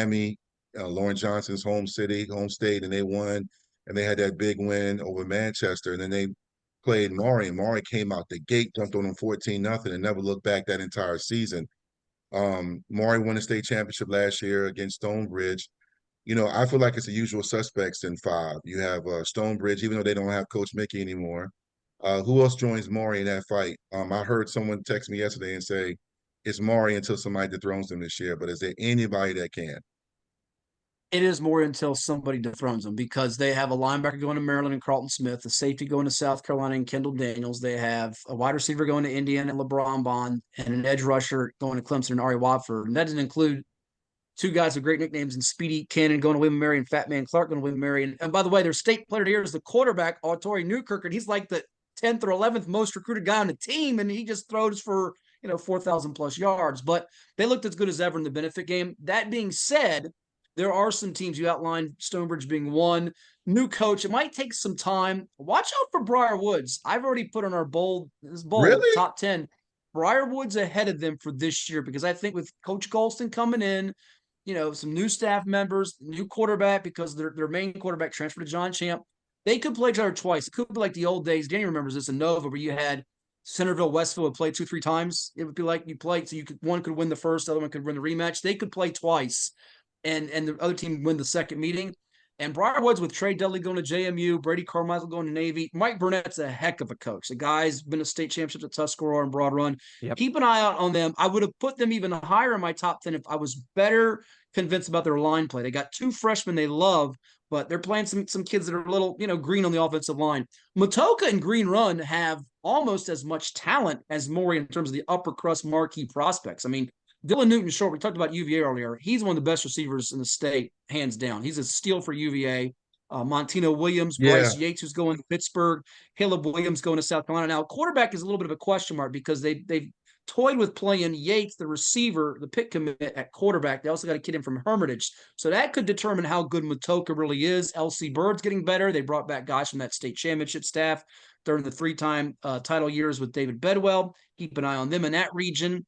Miami, Lauren Johnson's home state, and they won. And they had that big win over Manchester. And then they played Maury, and Maury came out the gate, jumped on them 14-0, and never looked back that entire season. Maury won the state championship last year against Stonebridge. I feel like it's the usual suspects in five. You have Stonebridge, even though they don't have Coach Mickey anymore. Who else joins Maury in that fight? I heard someone text me yesterday and say it's Maury until somebody dethrones them this year. But is there anybody that can? It is more until somebody dethrones them because they have a linebacker going to Maryland and Carlton Smith, a safety going to South Carolina and Kendall Daniels. They have a wide receiver going to Indiana and LeBron Bond, and an edge rusher going to Clemson and Ari Watford. And that doesn't include two guys with great nicknames and Speedy Cannon going to William Mary and Fat Man Clark going to William Mary. And by the way, their state player here is the quarterback, Autori Newkirk, and he's like the 10th or 11th most recruited guy on the team, and he just throws for 4,000 plus yards. But they looked as good as ever in the benefit game. That being said, there are some teams you outlined, Stonebridge being one. New coach, it might take some time. Watch out for Briar Woods. I've already put on our bold Really? top 10. Briar Woods ahead of them for this year because I think with Coach Golston coming in, some new staff members, new quarterback because their main quarterback transferred to John Champ. They could play each other twice. It could be like the old days. Danny remembers this in Nova where you had Centerville, Westville would play 2-3 times. It would be like you played, so one could win the first, the other one could win the rematch. They could play twice, and the other team win the second meeting. And Briarwoods with Trey Dudley going to JMU, Brady Carmichael going to Navy. Mike Burnett's a heck of a coach. The guy's been a state championship at Tuscarora and Broad Run. Yep. Keep an eye out on them. I would have put them even higher in my top 10 if I was better convinced about their line play. They got two freshmen they love, but they're playing some kids that are a little, green on the offensive line. Matoka and Green Run have almost as much talent as Maury in terms of the upper crust marquee prospects. I mean, Dylan Newton-Short, we talked about UVA earlier. He's one of the best receivers in the state, hands down. He's a steal for UVA. Montino Williams, Yeah. Bryce Yates, who's going to Pittsburgh, Caleb Williams going to South Carolina. Now, quarterback is a little bit of a question mark because they've toyed with playing Yates, the receiver, the pick commit at quarterback. They also got a kid in from Hermitage. So that could determine how good Matoka really is. LC Bird's getting better. They brought back guys from that state championship staff during the three-time title years with David Bedwell. Keep an eye on them in that region.